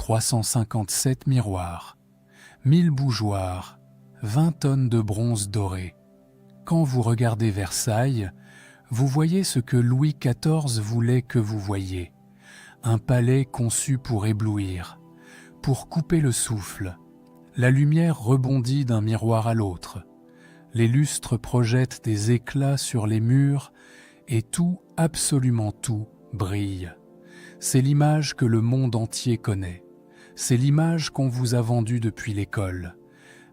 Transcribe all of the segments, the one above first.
357 miroirs, 1000 bougeoirs, 20 tonnes de bronze doré. Quand vous regardez Versailles, vous voyez ce que Louis XIV voulait que vous voyiez. Un palais conçu pour éblouir, pour couper le souffle. La lumière rebondit d'un miroir à l'autre. Les lustres projettent des éclats sur les murs et tout, absolument tout, brille. C'est l'image que le monde entier connaît. C'est l'image qu'on vous a vendue depuis l'école.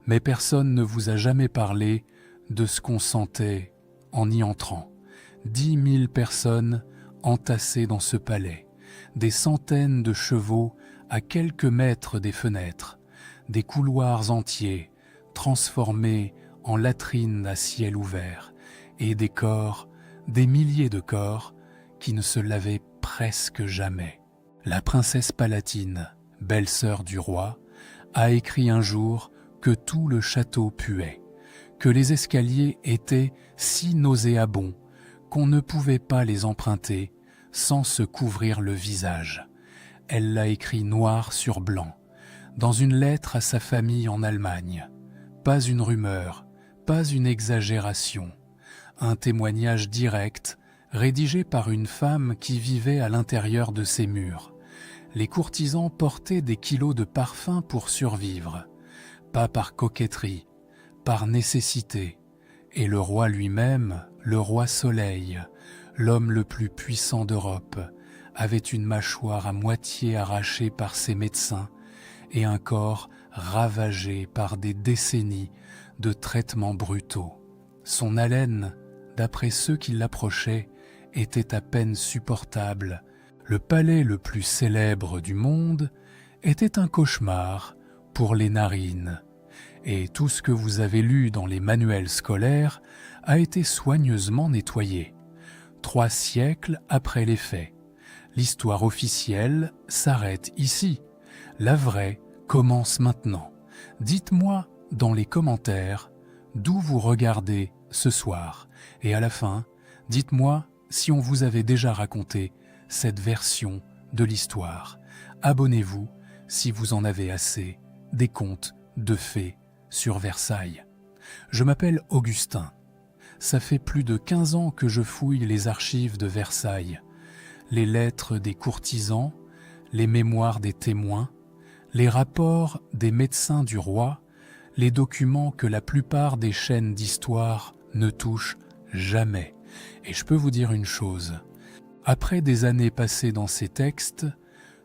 Mais personne ne vous a jamais parlé de ce qu'on sentait en y entrant. 10 000 personnes entassées dans ce palais, des centaines de chevaux à quelques mètres des fenêtres, des couloirs entiers transformés en latrines à ciel ouvert, et des corps, des milliers de corps qui ne se lavaient presque jamais. La princesse Palatine, belle-sœur du roi, a écrit un jour que tout le château puait, que les escaliers étaient si nauséabonds qu'on ne pouvait pas les emprunter sans se couvrir le visage. Elle l'a écrit noir sur blanc, dans une lettre à sa famille en Allemagne. Pas une rumeur, pas une exagération, un témoignage direct, rédigé par une femme qui vivait à l'intérieur de ces murs. Les courtisans portaient des kilos de parfum pour survivre, pas par coquetterie, par nécessité. Et le roi lui-même, le roi Soleil, l'homme le plus puissant d'Europe, avait une mâchoire à moitié arrachée par ses médecins et un corps ravagé par des décennies de traitements brutaux. Son haleine, d'après ceux qui l'approchaient, était à peine supportable. Le palais le plus célèbre du monde était un cauchemar pour les narines. Et tout ce que vous avez lu dans les manuels scolaires a été soigneusement nettoyé. 3 siècles après les faits. L'histoire officielle s'arrête ici. La vraie commence maintenant. Dites-moi dans les commentaires d'où vous regardez ce soir. Et à la fin, dites-moi si on vous avait déjà raconté cette version de l'histoire. Abonnez-vous si vous en avez assez des contes de fées sur Versailles. Je m'appelle Augustin. Ça fait plus de 15 ans que je fouille les archives de Versailles, les lettres des courtisans, les mémoires des témoins, les rapports des médecins du roi, les documents que la plupart des chaînes d'histoire ne touchent jamais. Et je peux vous dire une chose, après des années passées dans ces textes,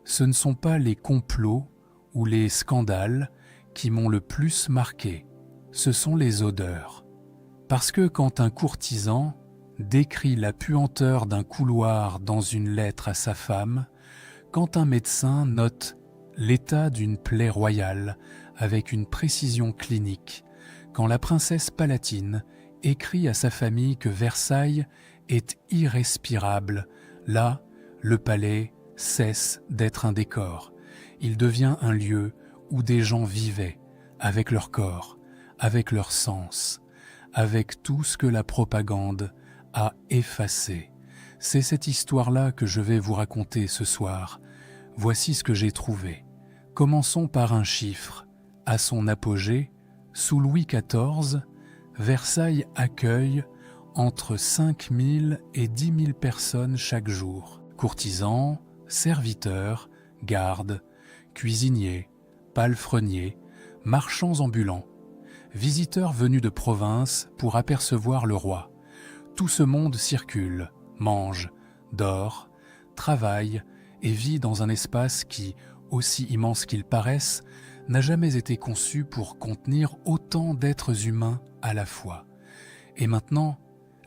ce ne sont pas les complots ou les scandales qui m'ont le plus marqué, ce sont les odeurs. Parce que quand un courtisan décrit la puanteur d'un couloir dans une lettre à sa femme, quand un médecin note l'état d'une plaie royale avec une précision clinique, quand la princesse Palatine écrit à sa famille que Versailles est irrespirable, là, le palais cesse d'être un décor. Il devient un lieu où des gens vivaient, avec leur corps, avec leur sens, avec tout ce que la propagande a effacé. C'est cette histoire-là que je vais vous raconter ce soir. Voici ce que j'ai trouvé. Commençons par un chiffre. À son apogée, sous Louis XIV, Versailles accueille entre 5 000 et 10 000 personnes chaque jour. Courtisans, serviteurs, gardes, cuisiniers, palefreniers, marchands ambulants, visiteurs venus de province pour apercevoir le roi. Tout ce monde circule, mange, dort, travaille et vit dans un espace qui, aussi immense qu'il paraisse, n'a jamais été conçu pour contenir autant d'êtres humains à la fois. Et maintenant,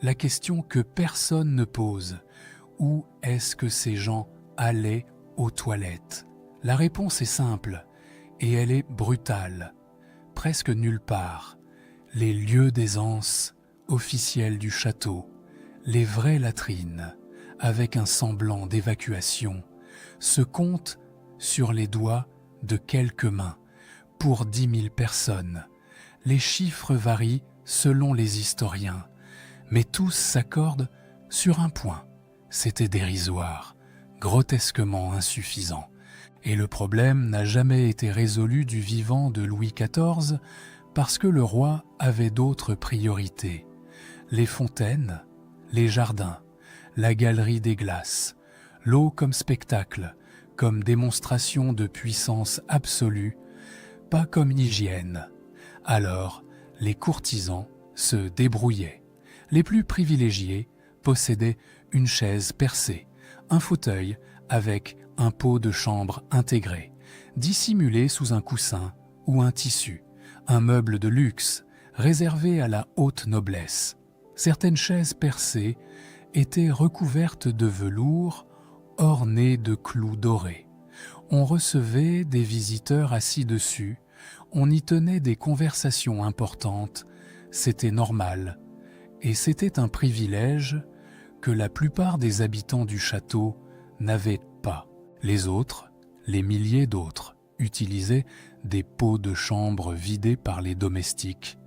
la question que personne ne pose, où est-ce que ces gens allaient aux toilettes? La réponse est simple, et elle est brutale. Presque nulle part. Les lieux d'aisance officiels du château, les vraies latrines, avec un semblant d'évacuation, se comptent sur les doigts de quelques mains, pour 10 000 personnes. Les chiffres varient selon les historiens, mais tous s'accordent sur un point. C'était dérisoire, grotesquement insuffisant. Et le problème n'a jamais été résolu du vivant de Louis XIV parce que le roi avait d'autres priorités. Les fontaines, les jardins, la galerie des glaces, l'eau comme spectacle, comme démonstration de puissance absolue, pas comme hygiène. Alors, les courtisans se débrouillaient. Les plus privilégiés possédaient une chaise percée, un fauteuil avec un pot de chambre intégré, dissimulé sous un coussin ou un tissu, un meuble de luxe réservé à la haute noblesse. Certaines chaises percées étaient recouvertes de velours ornées de clous dorés. On recevait des visiteurs assis dessus, on y tenait des conversations importantes, c'était normal, et c'était un privilège que la plupart des habitants du château n'avaient pas. Les autres, les milliers d'autres, utilisaient des pots de chambre vidés par les domestiques,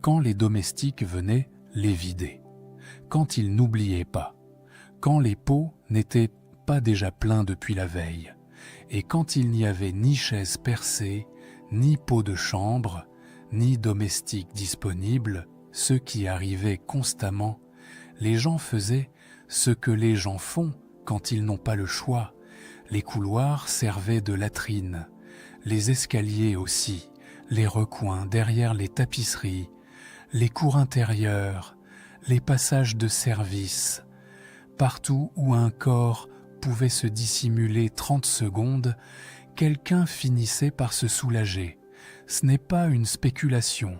quand les domestiques venaient les vider, quand ils n'oubliaient pas, quand les pots n'étaient pas déjà pleins depuis la veille, et quand il n'y avait ni chaise percée, ni pot de chambre, ni domestique disponible, ce qui arrivait constamment, les gens faisaient ce que les gens font quand ils n'ont pas le choix. Les couloirs servaient de latrines, les escaliers aussi, les recoins derrière les tapisseries, les cours intérieures, les passages de service. Partout où un corps pouvait se dissimuler 30 secondes, quelqu'un finissait par se soulager. Ce n'est pas une spéculation,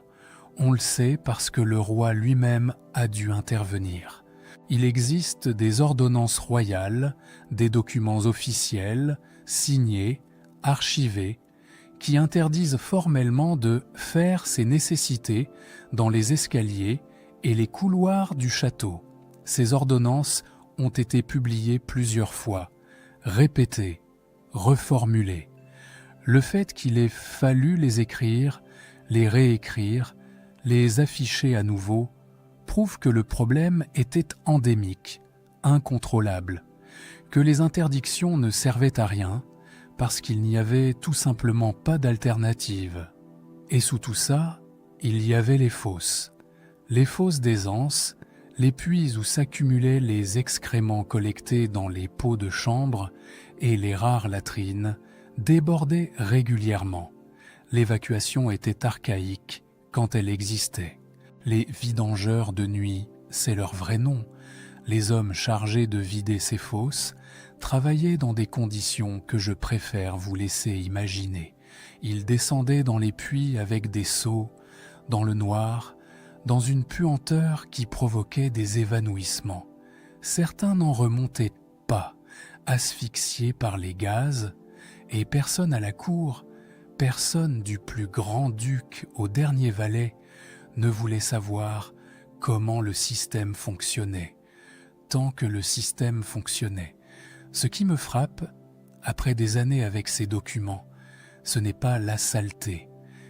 on le sait parce que le roi lui-même a dû intervenir. Il existe des ordonnances royales, des documents officiels, signés, archivés, qui interdisent formellement de faire ses nécessités dans les escaliers et les couloirs du château. Ces ordonnances ont été publiées plusieurs fois, répétées, reformulées. Le fait qu'il ait fallu les écrire, les réécrire, les afficher à nouveau, prouve que le problème était endémique, incontrôlable, que les interdictions ne servaient à rien parce qu'il n'y avait tout simplement pas d'alternative. Et sous tout ça, il y avait les fosses d'aisance, les puits où s'accumulaient les excréments collectés dans les pots de chambre et les rares latrines débordaient régulièrement. L'évacuation était archaïque quand elle existait. Les vidangeurs de nuit, c'est leur vrai nom. Les hommes chargés de vider ces fosses travaillaient dans des conditions que je préfère vous laisser imaginer. Ils descendaient dans les puits avec des seaux, dans le noir, dans une puanteur qui provoquait des évanouissements. Certains n'en remontaient pas, asphyxiés par les gaz, et personne à la cour, personne du plus grand-duc au dernier valet, ne voulait savoir comment le système fonctionnait, tant que le système fonctionnait. Ce qui me frappe, après des années avec ces documents, ce n'est pas la saleté,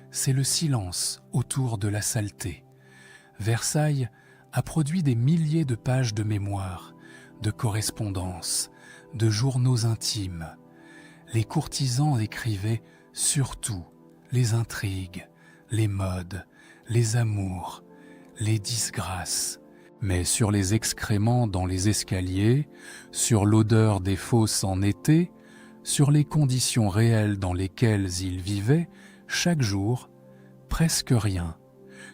c'est le silence autour de la saleté. Versailles a produit des milliers de pages de mémoire, de correspondances, de journaux intimes. Les courtisans écrivaient surtout les intrigues, les modes, les amours, les disgrâces. Mais sur les excréments dans les escaliers, sur l'odeur des fosses en été, sur les conditions réelles dans lesquelles ils vivaient, chaque jour, presque rien.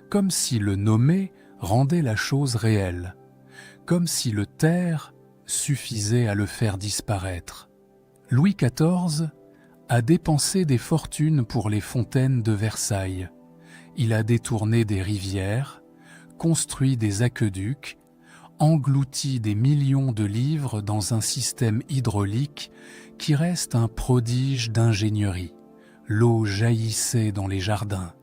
Comme si le nommer rendait la chose réelle, comme si le taire suffisait à le faire disparaître. Louis XIV a dépensé des fortunes pour les fontaines de Versailles. Il a détourné des rivières, construit des aqueducs, englouti des millions de livres dans un système hydraulique qui reste un prodige d'ingénierie. L'eau jaillissait dans les jardins,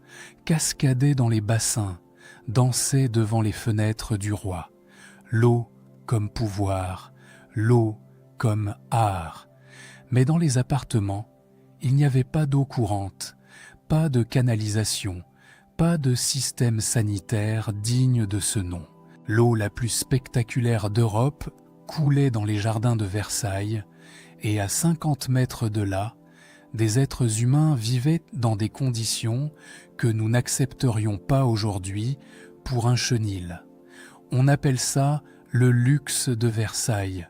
cascadait dans les bassins, dansait devant les fenêtres du roi. L'eau comme pouvoir, l'eau comme art. Mais dans les appartements, il n'y avait pas d'eau courante, pas de canalisation, pas de système sanitaire digne de ce nom. L'eau la plus spectaculaire d'Europe coulait dans les jardins de Versailles, et à 50 mètres de là, des êtres humains vivaient dans des conditions que nous n'accepterions pas aujourd'hui pour un chenil. On appelle ça le luxe de Versailles.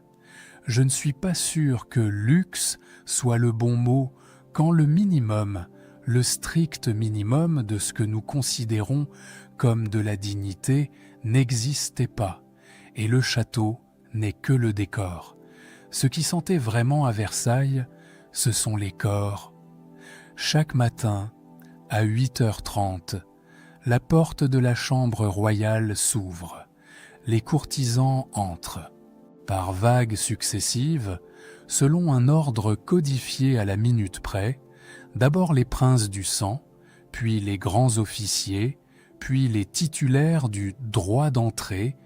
Je ne suis pas sûr que luxe soit le bon mot quand le minimum, le strict minimum de ce que nous considérons comme de la dignité n'existait pas, et le château n'est que le décor. Ce qui sentait vraiment à Versailles, ce sont les corps. Chaque matin, à 8h30, la porte de la chambre royale s'ouvre. Les courtisans entrent. Par vagues successives, selon un ordre codifié à la minute près, d'abord les princes du sang, puis les grands officiers, puis les titulaires du droit d'entrée,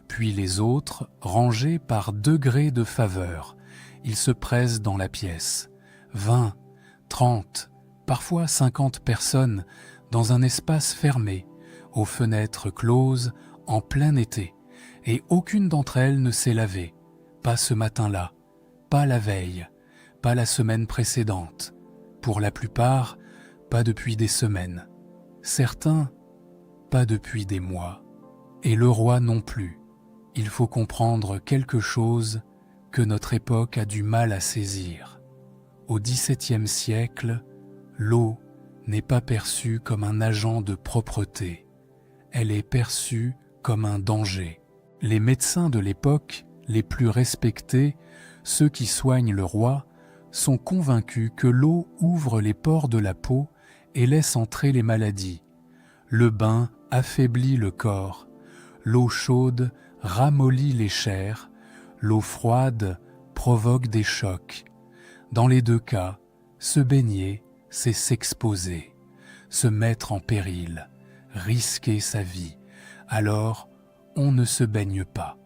puis les autres, rangés par degrés de faveur. Ils se pressent dans la pièce. 20, 30, parfois 50 personnes dans un espace fermé, aux fenêtres closes, en plein été, et aucune d'entre elles ne s'est lavée. Pas ce matin-là, pas la veille, pas la semaine précédente. Pour la plupart, pas depuis des semaines. Certains, pas depuis des mois. Et le roi non plus. Il faut comprendre quelque chose que notre époque a du mal à saisir. Au XVIIe siècle, l'eau n'est pas perçue comme un agent de propreté. Elle est perçue comme un danger. Les médecins de l'époque, les plus respectés, ceux qui soignent le roi, sont convaincus que l'eau ouvre les pores de la peau et laisse entrer les maladies. Le bain affaiblit le corps, l'eau chaude ramollit les chairs, l'eau froide provoque des chocs. Dans les deux cas, se baigner, c'est s'exposer, se mettre en péril, risquer sa vie. Alors, on ne se baigne pas.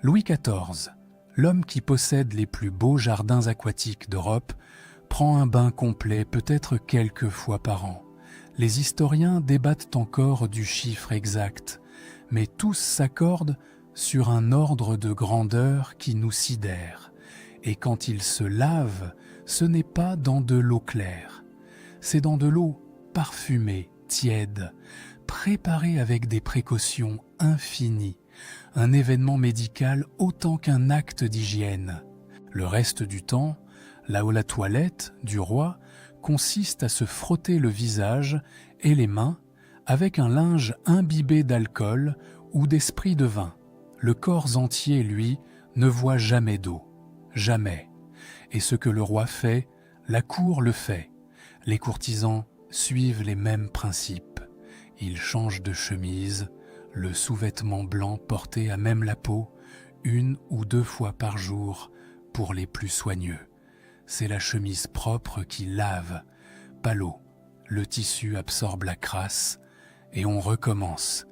Louis XIV, l'homme qui possède les plus beaux jardins aquatiques d'Europe, prend un bain complet peut-être quelques fois par an. Les historiens débattent encore du chiffre exact, mais tous s'accordent sur un ordre de grandeur qui nous sidère. Et quand il se lave, ce n'est pas dans de l'eau claire, c'est dans de l'eau parfumée, tiède, préparée avec des précautions infinies, un événement médical autant qu'un acte d'hygiène. Le reste du temps, là où la toilette du roi consiste à se frotter le visage et les mains avec un linge imbibé d'alcool ou d'esprit de vin. Le corps entier, lui, ne voit jamais d'eau. Jamais. Et ce que le roi fait, la cour le fait. Les courtisans suivent les mêmes principes. Ils changent de chemise, le sous-vêtement blanc porté à même la peau, 1 ou 2 fois par jour pour les plus soigneux. C'est la chemise propre qui lave, pas l'eau. Le tissu absorbe la crasse et on recommence.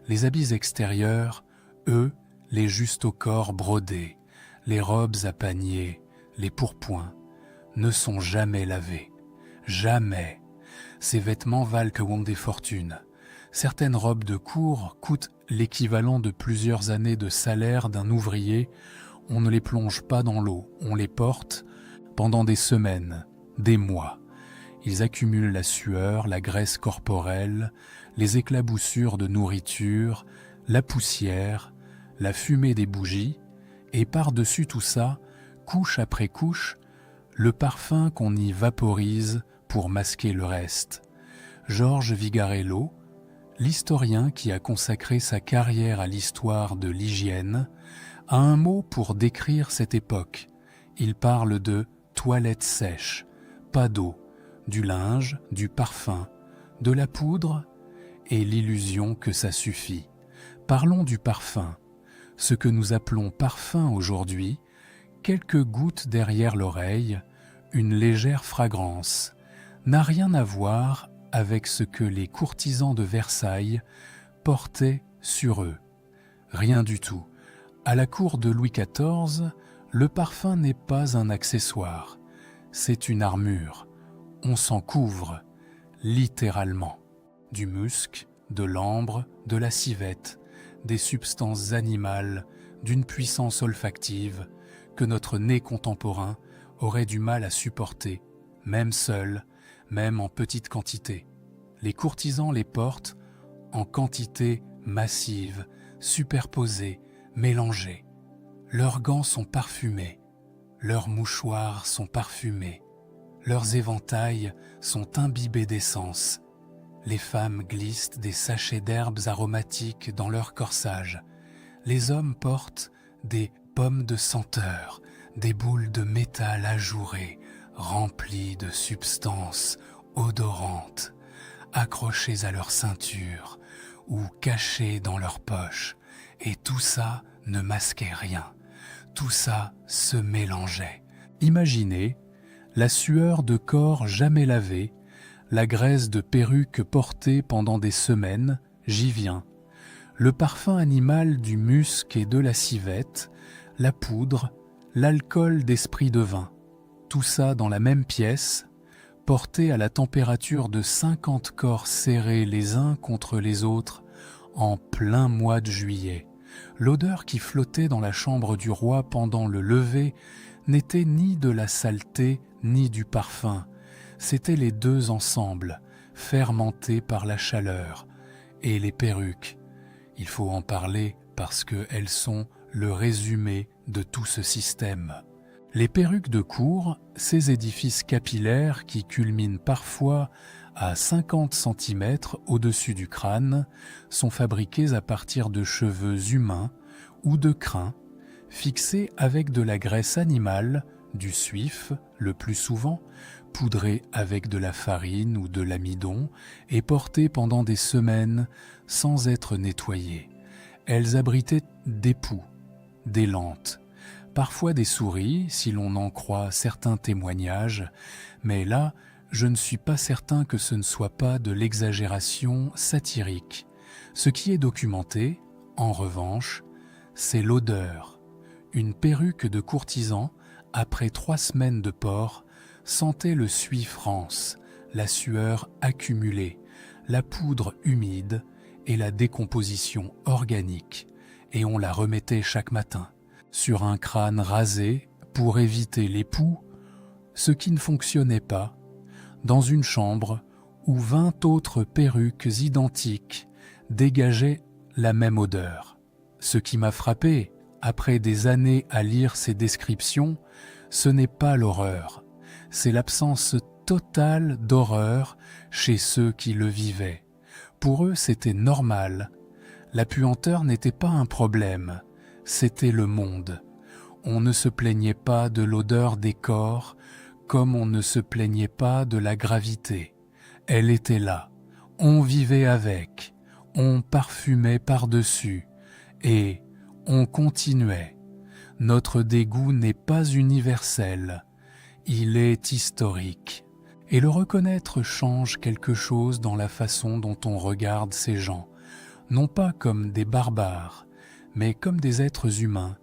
Les habits extérieurs, eux, les juste au corps brodés, les robes à paniers, les pourpoints, ne sont jamais lavés. Jamais. Ces vêtements valent que des fortunes. Certaines robes de cour coûtent l'équivalent de plusieurs années de salaire d'un ouvrier. On ne les plonge pas dans l'eau, on les porte pendant des semaines, des mois. Ils accumulent la sueur, la graisse corporelle, les éclaboussures de nourriture, la poussière, la fumée des bougies, et par-dessus tout ça, couche après couche, le parfum qu'on y vaporise pour masquer le reste. Georges Vigarello, l'historien qui a consacré sa carrière à l'histoire de l'hygiène, a un mot pour décrire cette époque. Il parle de toilette sèche, pas d'eau, du linge, du parfum, de la poudre et l'illusion que ça suffit. Parlons du parfum. Ce que nous appelons parfum aujourd'hui, quelques gouttes derrière l'oreille, une légère fragrance, n'a rien à voir avec ce que les courtisans de Versailles portaient sur eux. Rien du tout. À la cour de Louis XIV, le parfum n'est pas un accessoire, c'est une armure. On s'en couvre, littéralement. Du musc, de l'ambre, de la civette, des substances animales, d'une puissance olfactive que notre nez contemporain aurait du mal à supporter, même seuls, même en petite quantité. Les courtisans les portent en quantité massive, superposée, mélangée. Leurs gants sont parfumés, leurs mouchoirs sont parfumés, leurs éventails sont imbibés d'essence. Les femmes glissent des sachets d'herbes aromatiques dans leur corsage. Les hommes portent des pommes de senteur, des boules de métal ajourées, remplies de substances odorantes, accrochées à leur ceinture ou cachées dans leurs poches. Et tout ça ne masquait rien. Tout ça se mélangeait. Imaginez la sueur de corps jamais lavé, la graisse de perruque portée pendant des semaines, j'y viens, le parfum animal du musc et de la civette, la poudre, l'alcool d'esprit de vin. Tout ça dans la même pièce, porté à la température de 50 corps serrés les uns contre les autres, en plein mois de juillet. L'odeur qui flottait dans la chambre du roi pendant le lever n'était ni de la saleté ni du parfum. C'étaient les deux ensemble, fermentés par la chaleur. Et les perruques, il faut en parler parce qu'elles sont le résumé de tout ce système. Les perruques de cour, ces édifices capillaires qui culminent parfois à 50 cm au-dessus du crâne, sont fabriquées à partir de cheveux humains ou de crins, fixés avec de la graisse animale, du suif le plus souvent, poudrés avec de la farine ou de l'amidon et portées pendant des semaines sans être nettoyées. Elles abritaient des poux, des lentes, parfois des souris si l'on en croit certains témoignages, mais là, je ne suis pas certain que ce ne soit pas de l'exagération satirique. Ce qui est documenté, en revanche, c'est l'odeur. Une perruque de courtisan, après 3 semaines de port, sentait le suif rance, la sueur accumulée, la poudre humide et la décomposition organique, et on la remettait chaque matin, sur un crâne rasé pour éviter les poux, ce qui ne fonctionnait pas, dans une chambre où 20 autres perruques identiques dégageaient la même odeur. Ce qui m'a frappé, après des années à lire ces descriptions, ce n'est pas l'horreur, c'est l'absence totale d'horreur chez ceux qui le vivaient. Pour eux, c'était normal. La puanteur n'était pas un problème, c'était le monde. On ne se plaignait pas de l'odeur des corps, comme on ne se plaignait pas de la gravité. Elle était là, on vivait avec, on parfumait par-dessus, et on continuait. Notre dégoût n'est pas universel, il est historique. Et le reconnaître change quelque chose dans la façon dont on regarde ces gens, non pas comme des barbares, mais comme des êtres humains,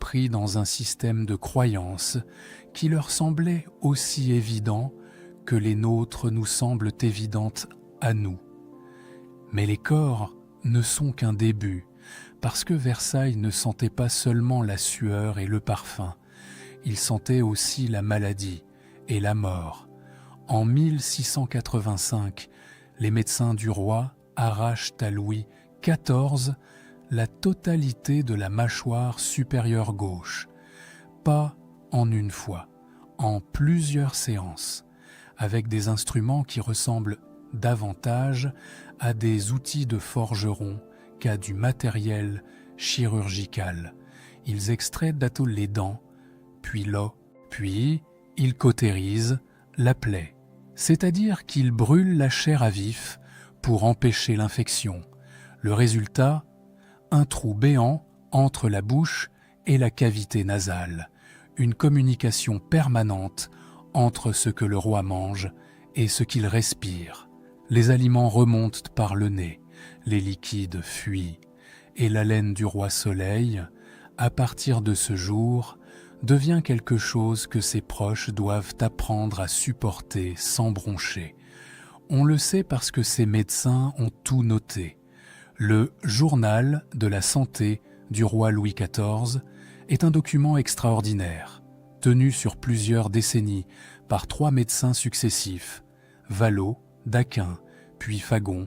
pris dans un système de croyances qui leur semblait aussi évident que les nôtres nous semblent évidentes à nous. Mais les corps ne sont qu'un début, parce que Versailles ne sentait pas seulement la sueur et le parfum, il sentait aussi la maladie et la mort. En 1685, les médecins du roi arrachent à Louis XIV la totalité de la mâchoire supérieure gauche, pas en une fois, en plusieurs séances, avec des instruments qui ressemblent davantage à des outils de forgeron qu'à du matériel chirurgical. Ils extraient d'atoll les dents, puis l'os, puis ils cautérisent la plaie, c'est-à-dire qu'ils brûlent la chair à vif pour empêcher l'infection. Le résultat, un trou béant entre la bouche et la cavité nasale, une communication permanente entre ce que le roi mange et ce qu'il respire. Les aliments remontent par le nez, les liquides fuient, et l'haleine du roi Soleil, à partir de ce jour, devient quelque chose que ses proches doivent apprendre à supporter sans broncher. On le sait parce que ces médecins ont tout noté. Le Journal de la santé du roi Louis XIV est un document extraordinaire, tenu sur plusieurs décennies par 3 médecins successifs, Vallot, Daquin, puis Fagon.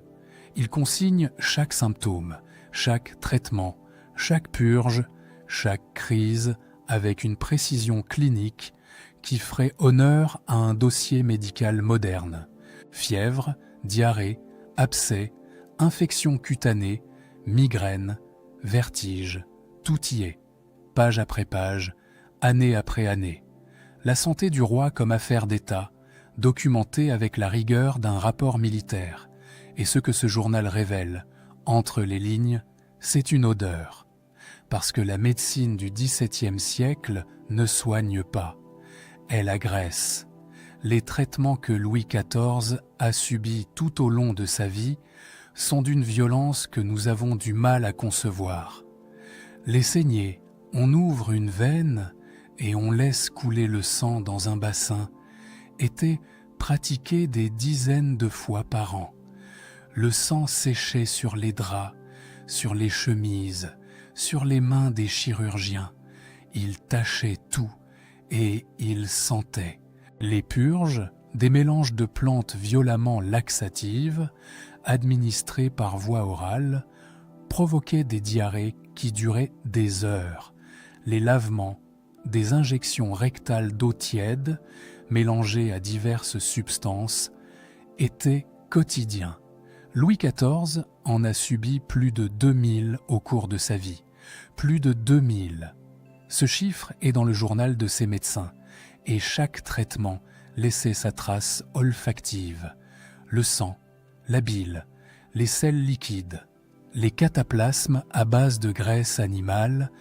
Il consigne chaque symptôme, chaque traitement, chaque purge, chaque crise avec une précision clinique qui ferait honneur à un dossier médical moderne. Fièvre, diarrhée, abcès, infection cutanée, migraine, vertige, tout y est, page après page, année après année. La santé du roi comme affaire d'État, documentée avec la rigueur d'un rapport militaire. Et ce que ce journal révèle, entre les lignes, c'est une odeur. Parce que la médecine du XVIIe siècle ne soigne pas, elle agresse. Les traitements que Louis XIV a subis tout au long de sa vie sont d'une violence que nous avons du mal à concevoir. Les saignées, on ouvre une veine et on laisse couler le sang dans un bassin, étaient pratiquées des dizaines de fois par an. Le sang séchait sur les draps, sur les chemises, sur les mains des chirurgiens. Il tachait tout et il sentait. Les purges, des mélanges de plantes violemment laxatives, administrées par voie orale, provoquaient des diarrhées qui duraient des heures. Les lavements, des injections rectales d'eau tiède, mélangées à diverses substances, étaient quotidiens. Louis XIV en a subi plus de 2000 au cours de sa vie. Plus de 2000. Ce chiffre est dans le journal de ses médecins, et chaque traitement laissait sa trace olfactive. Le sang, la bile, les sels liquides, les cataplasmes à base de graisse animale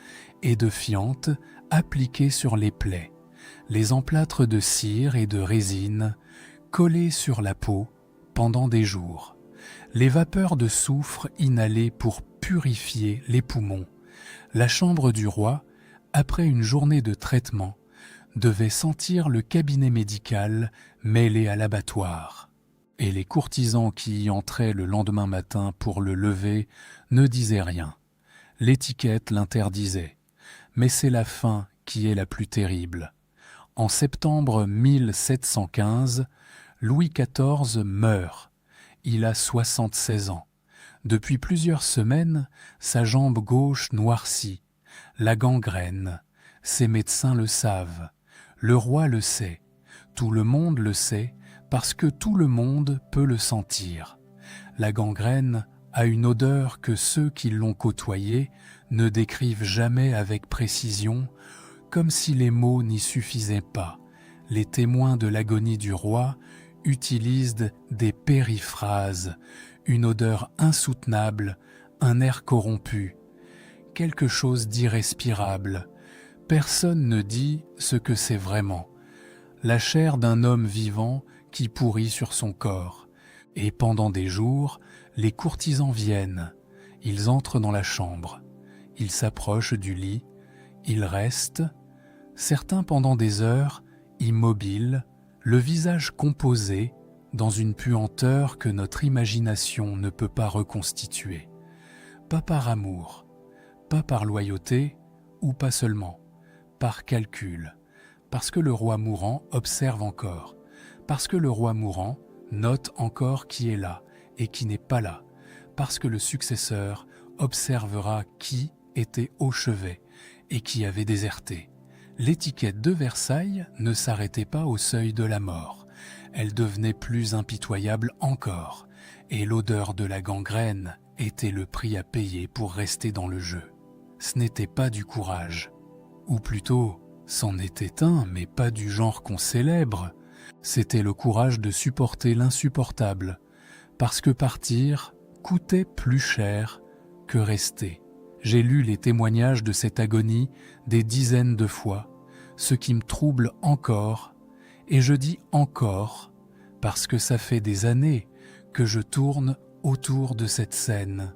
et de fiente appliqués sur les plaies, les emplâtres de cire et de résine collés sur la peau pendant des jours, les vapeurs de soufre inhalées pour purifier les poumons. La chambre du roi, après une journée de traitement, devait sentir le cabinet médical mêlé à l'abattoir. Et les courtisans qui y entraient le lendemain matin pour le lever ne disaient rien. L'étiquette l'interdisait. Mais c'est la fin qui est la plus terrible. En septembre 1715, Louis XIV meurt. Il a 76 ans. Depuis plusieurs semaines, sa jambe gauche noircit. La gangrène. Ses médecins le savent. Le roi le sait. Tout le monde le sait parce que tout le monde peut le sentir. La gangrène a une odeur que ceux qui l'ont côtoyée ne décrivent jamais avec précision, comme si les mots n'y suffisaient pas. Les témoins de l'agonie du roi utilisent des périphrases, une odeur insoutenable, un air corrompu, quelque chose d'irrespirable. Personne ne dit ce que c'est vraiment. La chair d'un homme vivant qui pourrit sur son corps. Et pendant des jours, les courtisans viennent. Ils entrent dans la chambre. Ils s'approchent du lit. Ils restent, certains pendant des heures, immobiles, le visage composé, dans une puanteur que notre imagination ne peut pas reconstituer. Pas par amour, pas par loyauté, ou pas seulement, par calcul, parce que le roi mourant observe encore, parce que le roi mourant note encore qui est là et qui n'est pas là, parce que le successeur observera qui était au chevet et qui avait déserté. L'étiquette de Versailles ne s'arrêtait pas au seuil de la mort. Elle devenait plus impitoyable encore, et l'odeur de la gangrène était le prix à payer pour rester dans le jeu. Ce n'était pas du courage, ou plutôt, c'en était un, mais pas du genre qu'on célèbre. C'était le courage de supporter l'insupportable, parce que partir coûtait plus cher que rester. J'ai lu les témoignages de cette agonie des dizaines de fois, ce qui me trouble encore, et je dis encore, parce que ça fait des années que je tourne autour de cette scène.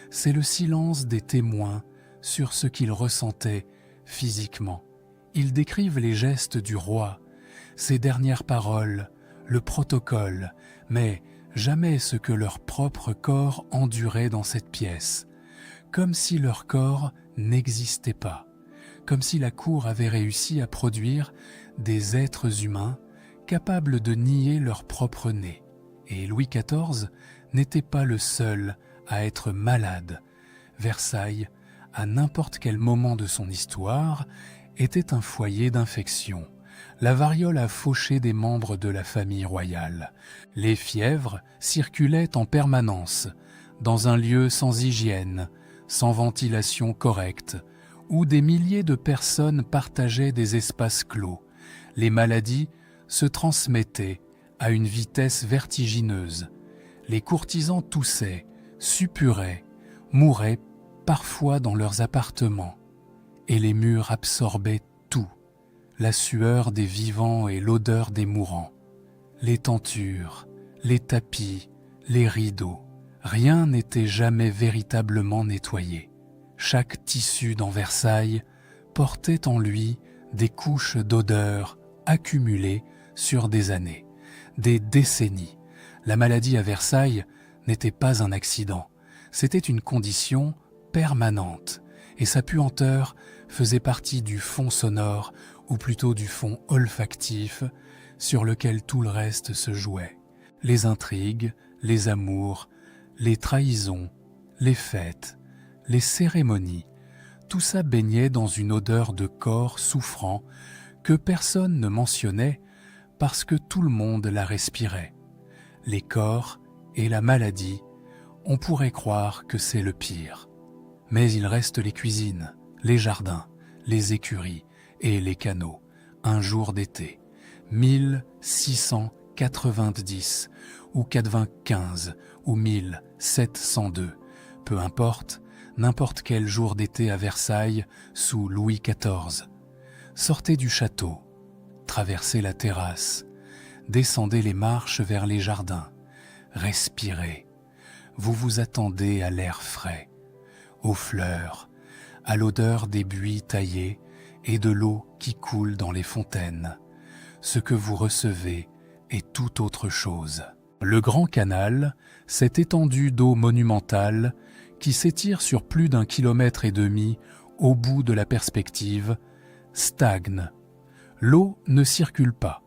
C'est le silence des témoins sur ce qu'ils ressentaient physiquement. Ils décrivent les gestes du roi, ses dernières paroles, le protocole, mais jamais ce que leur propre corps endurait dans cette pièce, comme si leur corps n'existait pas, comme si la cour avait réussi à produire des êtres humains capables de nier leur propre nez. Et Louis XIV n'était pas le seul à être malade. Versailles, à n'importe quel moment de son histoire, était un foyer d'infection. La variole a fauché des membres de la famille royale. Les fièvres circulaient en permanence, dans un lieu sans hygiène, sans ventilation correcte, où des milliers de personnes partageaient des espaces clos. Les maladies se transmettaient à une vitesse vertigineuse. Les courtisans toussaient, suppuraient, mouraient parfois dans leurs appartements, et les murs absorbaient tout, la sueur des vivants et l'odeur des mourants. Les tentures, les tapis, les rideaux, rien n'était jamais véritablement nettoyé. Chaque tissu dans Versailles portait en lui des couches d'odeurs accumulées sur des années, des décennies. La maladie à Versailles n'était pas un accident, c'était une condition permanente, et sa puanteur faisait partie du fond sonore, ou plutôt du fond olfactif, sur lequel tout le reste se jouait. Les intrigues, les amours, les trahisons, les fêtes, les cérémonies, tout ça baignait dans une odeur de corps souffrant que personne ne mentionnait parce que tout le monde la respirait. Les corps et la maladie, on pourrait croire que c'est le pire. Mais il reste les cuisines, les jardins, les écuries et les canaux. Un jour d'été, 1690 ou 95 ou 1702, peu importe, n'importe quel jour d'été à Versailles sous Louis XIV. Sortez du château, traversez la terrasse, descendez les marches vers les jardins, respirez. Vous vous attendez à l'air frais, aux fleurs, à l'odeur des buis taillés et de l'eau qui coule dans les fontaines. Ce que vous recevez est tout autre chose. Le Grand Canal, cette étendue d'eau monumentale qui s'étire sur plus d'1,5 kilomètre au bout de la perspective, stagne. L'eau ne circule pas,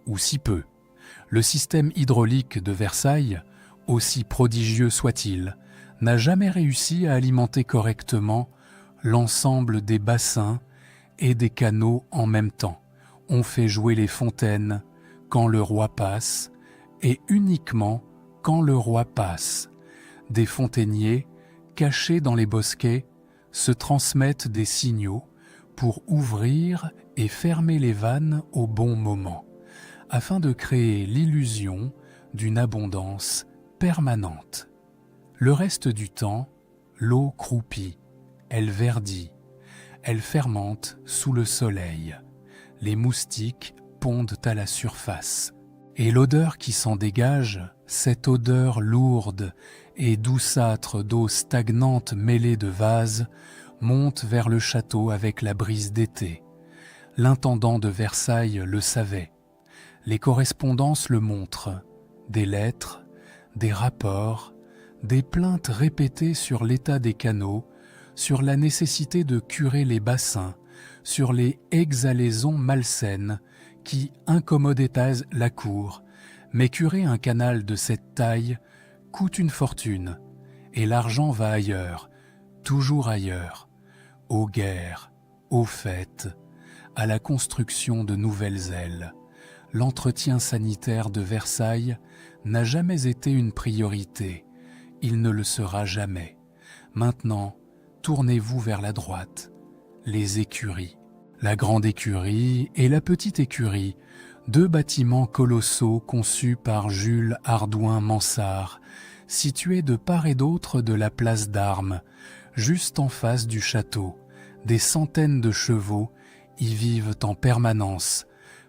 ou si peu. Le système hydraulique de Versailles, aussi prodigieux soit-il, n'a jamais réussi à alimenter correctement l'ensemble des bassins et des canaux en même temps. On fait jouer les fontaines quand le roi passe, et uniquement quand le roi passe. Des fontainiers, cachés dans les bosquets, se transmettent des signaux pour ouvrir et fermer les vannes au bon moment, afin de créer l'illusion d'une abondance permanente. Le reste du temps, l'eau croupit, elle verdit, elle fermente sous le soleil. Les moustiques pondent à la surface. Et l'odeur qui s'en dégage, cette odeur lourde et douceâtre d'eau stagnante mêlée de vase, monte vers le château avec la brise d'été. L'intendant de Versailles le savait. Les correspondances le montrent. Des lettres, des rapports, des plaintes répétées sur l'état des canaux, sur la nécessité de curer les bassins, sur les exhalaisons malsaines qui incommodaient la cour. Mais curer un canal de cette taille coûte une fortune, et l'argent va ailleurs, toujours ailleurs, aux guerres, aux fêtes, à la construction de nouvelles ailes. L'entretien sanitaire de Versailles n'a jamais été une priorité. Il ne le sera jamais. Maintenant, tournez-vous vers la droite. Les écuries. La grande écurie et la petite écurie, deux bâtiments colossaux conçus par Jules Hardouin-Mansart, situés de part et d'autre de la place d'Armes, juste en face du château. Des centaines de chevaux y vivent en permanence,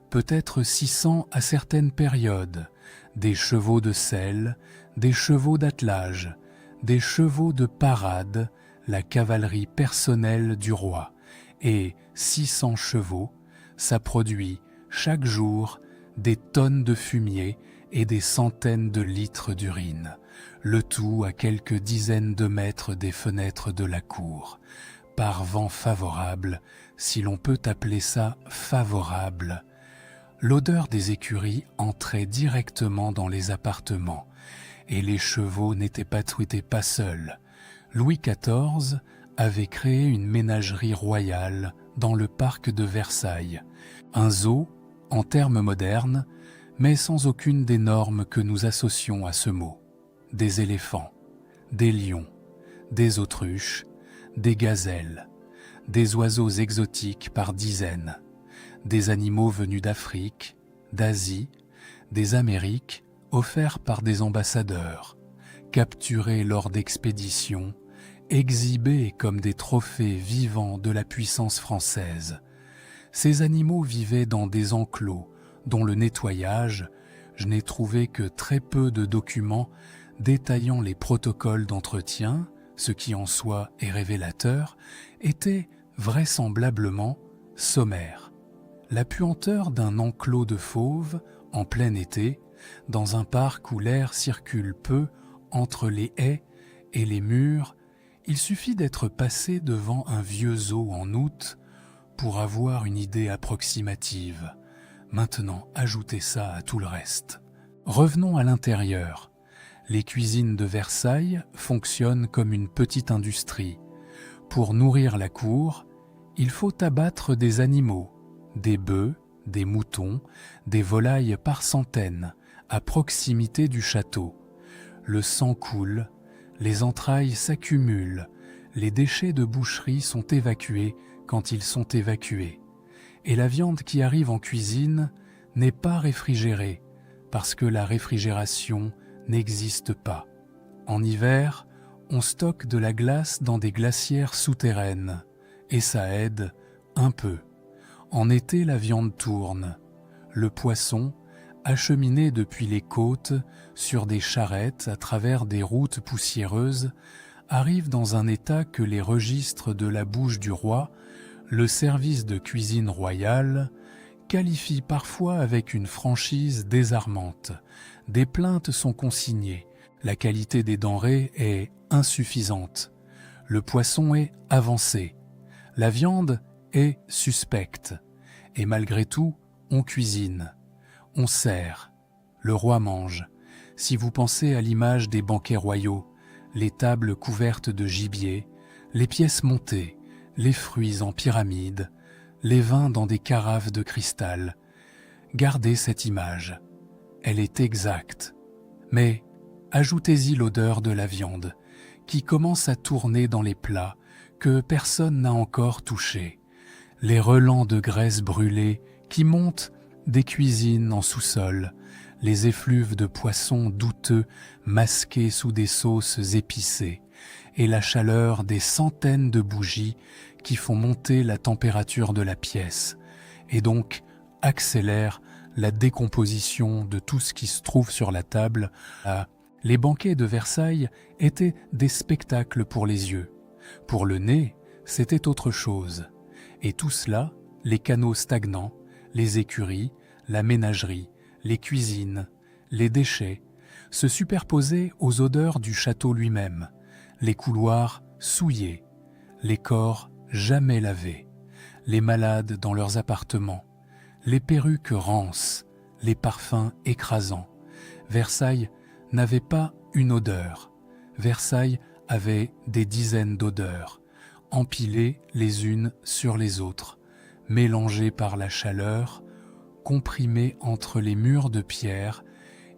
peut-être 600 à certaines périodes, des chevaux de selle, des chevaux d'attelage, des chevaux de parade, la cavalerie personnelle du roi, et 600 chevaux, ça produit chaque jour des tonnes de fumier et des centaines de litres d'urine, le tout à quelques dizaines de mètres des fenêtres de la cour, par vent favorable, si l'on peut appeler ça favorable. L'odeur des écuries entrait directement dans les appartements, et les chevaux n'étaient pas seuls. Louis XIV avait créé une ménagerie royale dans le parc de Versailles, un zoo en termes modernes, mais sans aucune des normes que nous associons à ce mot. Des éléphants, des lions, des autruches, des gazelles, des oiseaux exotiques par dizaines, des animaux venus d'Afrique, d'Asie, des Amériques, offerts par des ambassadeurs, capturés lors d'expéditions, exhibés comme des trophées vivants de la puissance française. Ces animaux vivaient dans des enclos dont le nettoyage, je n'ai trouvé que très peu de documents détaillant les protocoles d'entretien, ce qui en soi est révélateur, était vraisemblablement sommaire. La puanteur d'un enclos de fauves en plein été, dans un parc où l'air circule peu entre les haies et les murs, il suffit d'être passé devant un vieux zoo en août pour avoir une idée approximative. Maintenant, ajoutez ça à tout le reste. Revenons à l'intérieur. Les cuisines de Versailles fonctionnent comme une petite industrie. Pour nourrir la cour, il faut abattre des animaux, des bœufs, des moutons, des volailles par centaines, à proximité du château. Le sang coule, les entrailles s'accumulent, les déchets de boucherie sont évacués quand ils sont évacués. Et la viande qui arrive en cuisine n'est pas réfrigérée, parce que la réfrigération n'existe pas. En hiver, on stocke de la glace dans des glacières souterraines, et ça aide un peu. En été, la viande tourne. Le poisson, acheminé depuis les côtes sur des charrettes à travers des routes poussiéreuses, arrive dans un état que les registres de la bouche du roi, le service de cuisine royale, qualifie parfois avec une franchise désarmante. Des plaintes sont consignées. La qualité des denrées est insuffisante. Le poisson est avancé. La viande est suspecte. Et malgré tout, on cuisine. On sert. Le roi mange. Si vous pensez à l'image des banquets royaux, les tables couvertes de gibier, les pièces montées, les fruits en pyramide, les vins dans des carafes de cristal, gardez cette image. Elle est exacte. Mais ajoutez-y l'odeur de la viande, qui commence à tourner dans les plats que personne n'a encore touchés, les relents de graisse brûlée qui montent des cuisines en sous-sol, les effluves de poissons douteux masqués sous des sauces épicées, et la chaleur des centaines de bougies qui font monter la température de la pièce, et donc accélèrent la décomposition de tout ce qui se trouve sur la table. Les banquets de Versailles étaient des spectacles pour les yeux. Pour le nez, c'était autre chose. Et tout cela, les canaux stagnants, les écuries, la ménagerie, les cuisines, les déchets, se superposaient aux odeurs du château lui-même, les couloirs souillés, les corps jamais lavés, les malades dans leurs appartements, les perruques rances, les parfums écrasants. Versailles n'avait pas une odeur. Versailles avait des dizaines d'odeurs, empilées les unes sur les autres, mélangées par la chaleur, comprimées entre les murs de pierre,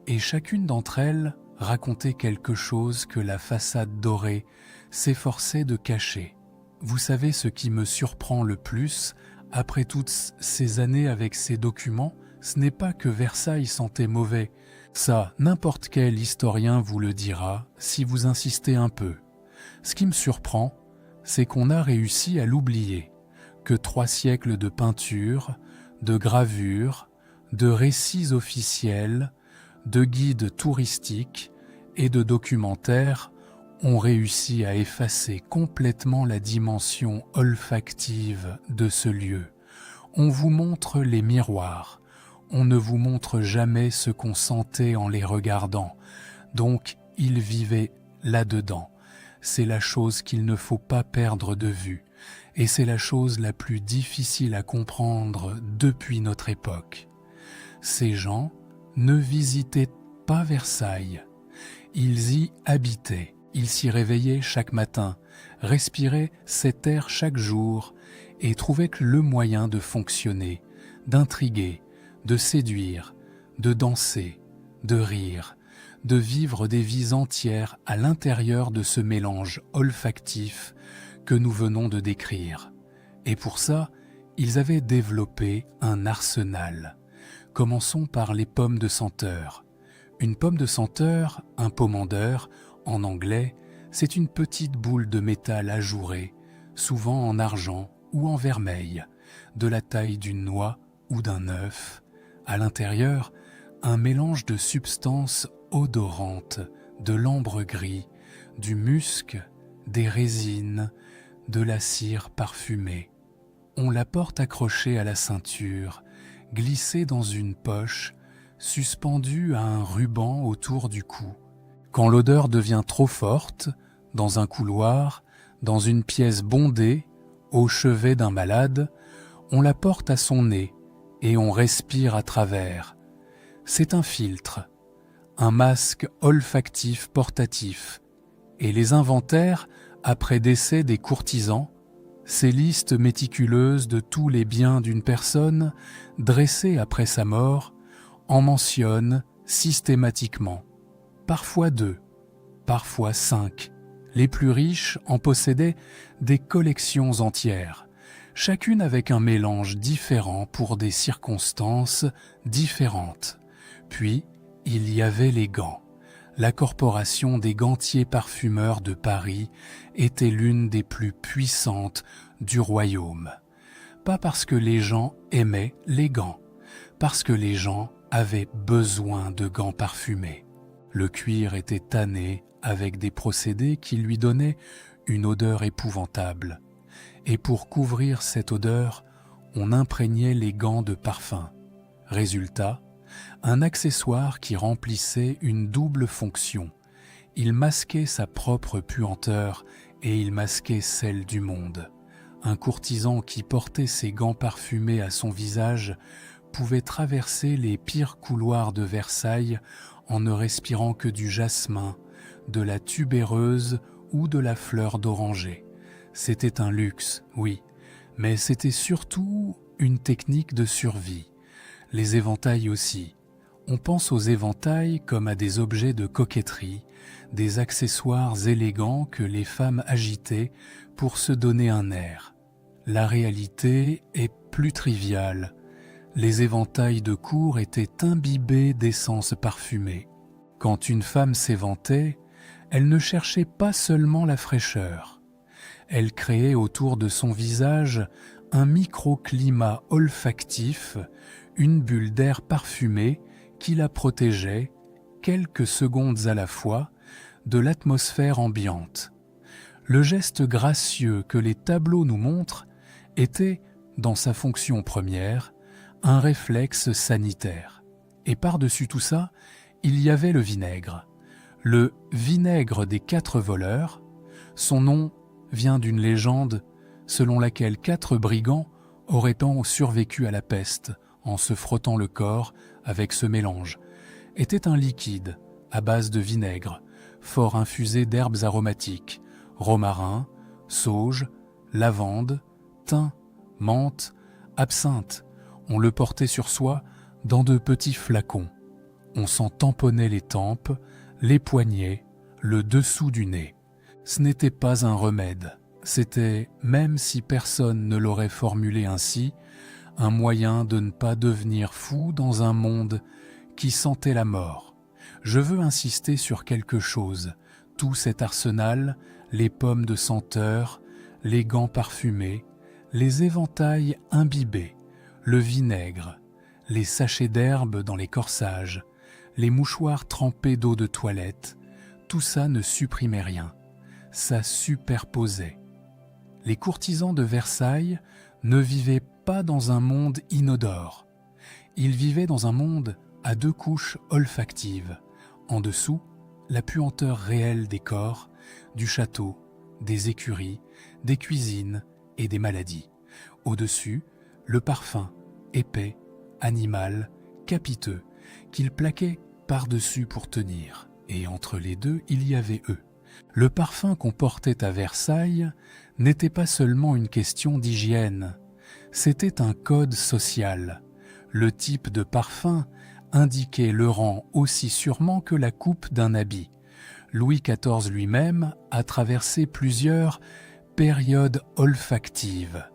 et chacune d'entre elles racontait quelque chose que la façade dorée s'efforçait de cacher. Vous savez ce qui me surprend le plus, après toutes ces années avec ces documents, ce n'est pas que Versailles sentait mauvais. Ça, n'importe quel historien vous le dira si vous insistez un peu. Ce qui me surprend, c'est qu'on a réussi à l'oublier, que 3 siècles de peinture, de gravure, de récits officiels, de guides touristiques et de documentaires ont réussi à effacer complètement la dimension olfactive de ce lieu. On vous montre les miroirs, on ne vous montre jamais ce qu'on sentait en les regardant. Donc, ils vivaient là-dedans. C'est la chose qu'il ne faut pas perdre de vue, et c'est la chose la plus difficile à comprendre depuis notre époque. Ces gens ne visitaient pas Versailles. Ils y habitaient, ils s'y réveillaient chaque matin, respiraient cet air chaque jour et trouvaient que le moyen de fonctionner, d'intriguer, de séduire, de danser, de rire, de vivre des vies entières à l'intérieur de ce mélange olfactif que nous venons de décrire. Et pour ça, ils avaient développé un arsenal. Commençons par les pommes de senteur. Une pomme de senteur, un pomander, en anglais, c'est une petite boule de métal ajourée, souvent en argent ou en vermeil, de la taille d'une noix ou d'un œuf. À l'intérieur, un mélange de substances odorantes, de l'ambre gris, du musc, des résines, de la cire parfumée. On la porte accrochée à la ceinture, glissée dans une poche, suspendue à un ruban autour du cou. Quand l'odeur devient trop forte, dans un couloir, dans une pièce bondée, au chevet d'un malade, on la porte à son nez et on respire à travers. C'est un filtre, un masque olfactif portatif. Et les inventaires, après décès des courtisans, ces listes méticuleuses de tous les biens d'une personne, dressées après sa mort, en mentionnent systématiquement. Parfois 2, parfois 5. Les plus riches en possédaient des collections entières, chacune avec un mélange différent pour des circonstances différentes. Puis, il y avait les gants. La corporation des gantiers parfumeurs de Paris était l'une des plus puissantes du royaume. Pas parce que les gens aimaient les gants, parce que les gens avaient besoin de gants parfumés. Le cuir était tanné avec des procédés qui lui donnaient une odeur épouvantable. Et pour couvrir cette odeur, on imprégnait les gants de parfum. Résultat, un accessoire qui remplissait une double fonction. Il masquait sa propre puanteur et il masquait celle du monde. Un courtisan qui portait ses gants parfumés à son visage pouvait traverser les pires couloirs de Versailles en ne respirant que du jasmin, de la tubéreuse ou de la fleur d'oranger. C'était un luxe, oui, mais c'était surtout une technique de survie. Les éventails aussi. On pense aux éventails comme à des objets de coquetterie, des accessoires élégants que les femmes agitaient pour se donner un air. La réalité est plus triviale. Les éventails de cour étaient imbibés d'essences parfumées. Quand une femme s'éventait, elle ne cherchait pas seulement la fraîcheur. Elle créait autour de son visage un microclimat olfactif, une bulle d'air parfumé qui la protégeait, quelques secondes à la fois, de l'atmosphère ambiante. Le geste gracieux que les tableaux nous montrent était, dans sa fonction première, un réflexe sanitaire. Et par-dessus tout ça, il y avait le vinaigre. Le vinaigre des 4 voleurs, son nom vient d'une légende selon laquelle 4 brigands auraient survécu à la peste en se frottant le corps avec ce mélange, était un liquide à base de vinaigre, fort infusé d'herbes aromatiques, romarin, sauge, lavande, thym, menthe, absinthe. On le portait sur soi dans de petits flacons. On s'en tamponnait les tempes, les poignets, le dessous du nez. Ce n'était pas un remède, c'était, même si personne ne l'aurait formulé ainsi, un moyen de ne pas devenir fou dans un monde qui sentait la mort. Je veux insister sur quelque chose. Tout cet arsenal, les pommes de senteur, les gants parfumés, les éventails imbibés, le vinaigre, les sachets d'herbe dans les corsages, les mouchoirs trempés d'eau de toilette, tout ça ne supprimait rien. Ça superposait. Les courtisans de Versailles ne vivaient pas dans un monde inodore. Ils vivaient dans un monde à 2 couches olfactives. En dessous, la puanteur réelle des corps, du château, des écuries, des cuisines et des maladies. Au-dessus, le parfum, épais, animal, capiteux qu'il plaquait par-dessus pour tenir, et entre les deux, il y avait eux. Le parfum qu'on portait à Versailles n'était pas seulement une question d'hygiène, c'était un code social. Le type de parfum indiquait le rang aussi sûrement que la coupe d'un habit. Louis XIV lui-même a traversé plusieurs périodes olfactives.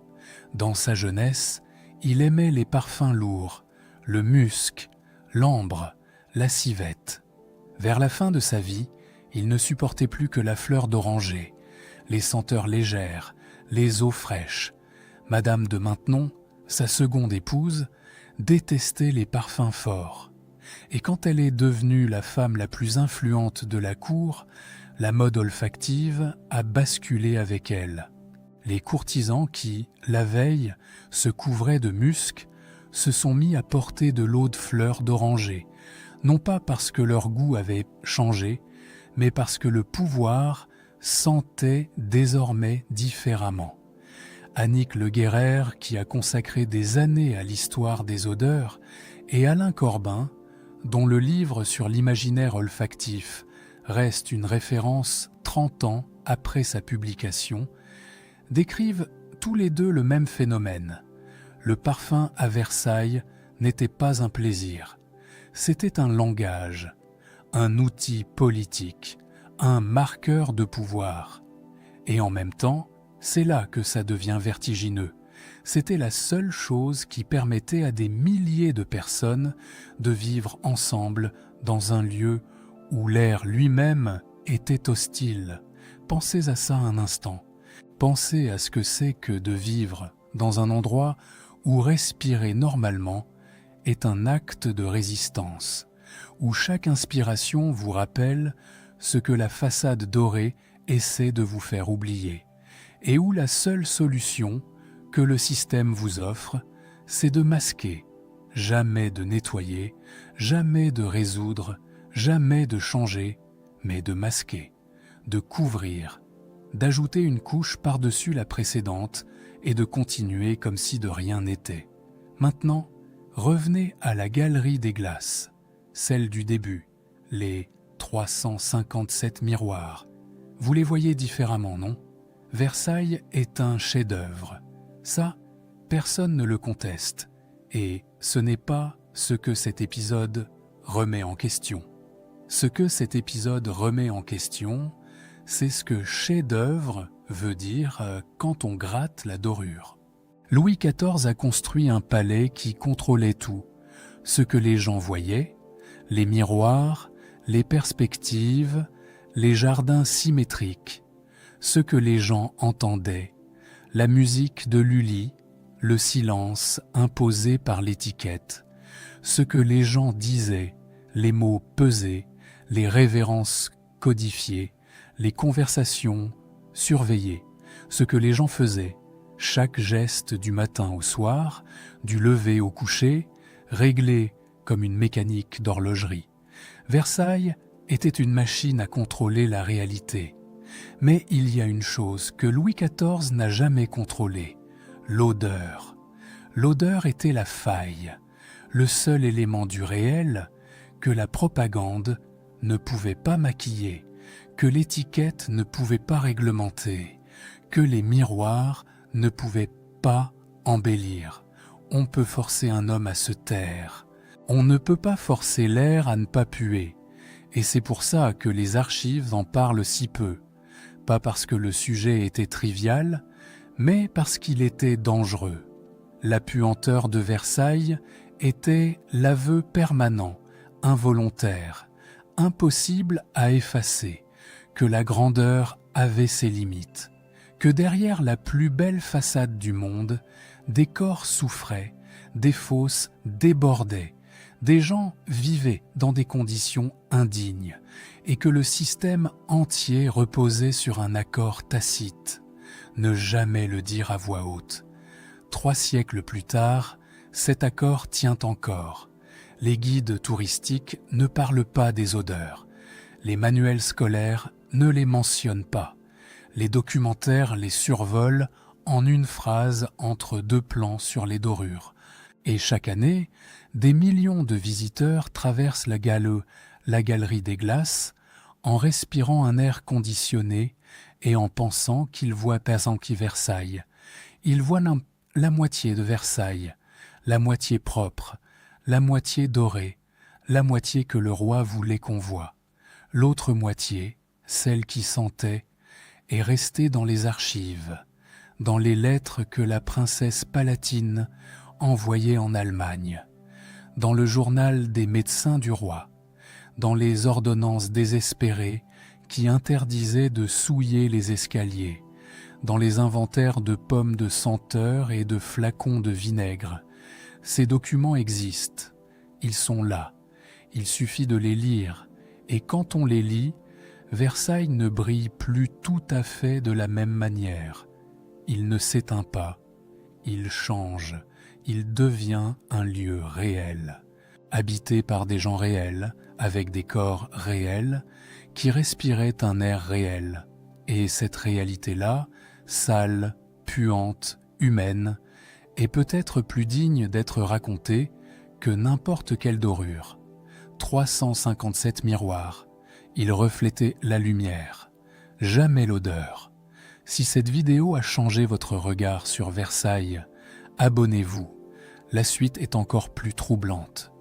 Dans sa jeunesse, il aimait les parfums lourds, le musc, l'ambre, la civette. Vers la fin de sa vie, il ne supportait plus que la fleur d'oranger, les senteurs légères, les eaux fraîches. Madame de Maintenon, sa seconde épouse, détestait les parfums forts. Et quand elle est devenue la femme la plus influente de la cour, la mode olfactive a basculé avec elle. Les courtisans qui, la veille, se couvraient de musc, se sont mis à porter de l'eau de fleurs d'oranger, non pas parce que leur goût avait changé, mais parce que le pouvoir sentait désormais différemment. Annick Le Guérère, qui a consacré des années à l'histoire des odeurs, et Alain Corbin, dont le livre sur l'imaginaire olfactif reste une référence 30 ans après sa publication, décrivent tous les deux le même phénomène. Le parfum à Versailles n'était pas un plaisir, c'était un langage, un outil politique, un marqueur de pouvoir. Et en même temps, c'est là que ça devient vertigineux. C'était la seule chose qui permettait à des milliers de personnes de vivre ensemble dans un lieu où l'air lui-même était hostile. Pensez à ça un instant. Pensez à ce que c'est que de vivre dans un endroit où respirer normalement est un acte de résistance, où chaque inspiration vous rappelle ce que la façade dorée essaie de vous faire oublier, et où la seule solution que le système vous offre, c'est de masquer, jamais de nettoyer, jamais de résoudre, jamais de changer, mais de masquer, de couvrir, d'ajouter une couche par-dessus la précédente et de continuer comme si de rien n'était. Maintenant, revenez à la galerie des glaces, celle du début, les 357 miroirs. Vous les voyez différemment, non ? Versailles est un chef-d'œuvre. Ça, personne ne le conteste. Et ce n'est pas ce que cet épisode remet en question. Ce que cet épisode remet en question, c'est ce que chef-d'œuvre veut dire quand on gratte la dorure. Louis XIV a construit un palais qui contrôlait tout. Ce que les gens voyaient, les miroirs, les perspectives, les jardins symétriques. Ce que les gens entendaient, la musique de Lully, le silence imposé par l'étiquette, ce que les gens disaient, les mots pesés, les révérences codifiées, les conversations surveillées, ce que les gens faisaient, chaque geste du matin au soir, du lever au coucher, réglé comme une mécanique d'horlogerie. Versailles était une machine à contrôler la réalité. Mais il y a une chose que Louis XIV n'a jamais contrôlée, l'odeur. L'odeur était la faille, le seul élément du réel que la propagande ne pouvait pas maquiller, que l'étiquette ne pouvait pas réglementer, que les miroirs ne pouvaient pas embellir. On peut forcer un homme à se taire. On ne peut pas forcer l'air à ne pas puer. Et c'est pour ça que les archives en parlent si peu. Pas parce que le sujet était trivial, mais parce qu'il était dangereux. La puanteur de Versailles était l'aveu permanent, involontaire, impossible à effacer, que la grandeur avait ses limites, que derrière la plus belle façade du monde, des corps souffraient, des fosses débordaient, des gens vivaient dans des conditions indignes, et que le système entier reposait sur un accord tacite, ne jamais le dire à voix haute. 3 siècles plus tard, cet accord tient encore. Les guides touristiques ne parlent pas des odeurs. Les manuels scolaires ne les mentionnent pas. Les documentaires les survolent en une phrase entre 2 plans sur les dorures. Et chaque année, des millions de visiteurs traversent la galerie des glaces en respirant un air conditionné et en pensant qu'ils voient Versailles. Ils voient la moitié de Versailles, la moitié propre, la moitié dorée, la moitié que le roi voulait qu'on voie. L'autre moitié, celle qui sentait, est restée dans les archives, dans les lettres que la princesse Palatine envoyait en Allemagne, dans le journal des médecins du roi, dans les ordonnances désespérées qui interdisaient de souiller les escaliers, dans les inventaires de pommes de senteur et de flacons de vinaigre. Ces documents existent, ils sont là, il suffit de les lire, et quand on les lit, Versailles ne brille plus tout à fait de la même manière. Il ne s'éteint pas, il change, il devient un lieu réel, habité par des gens réels, avec des corps réels, qui respiraient un air réel. Et cette réalité-là, sale, puante, humaine, est peut-être plus digne d'être racontée que n'importe quelle dorure. 357 miroirs, ils reflétaient la lumière, jamais l'odeur. Si cette vidéo a changé votre regard sur Versailles, abonnez-vous, la suite est encore plus troublante.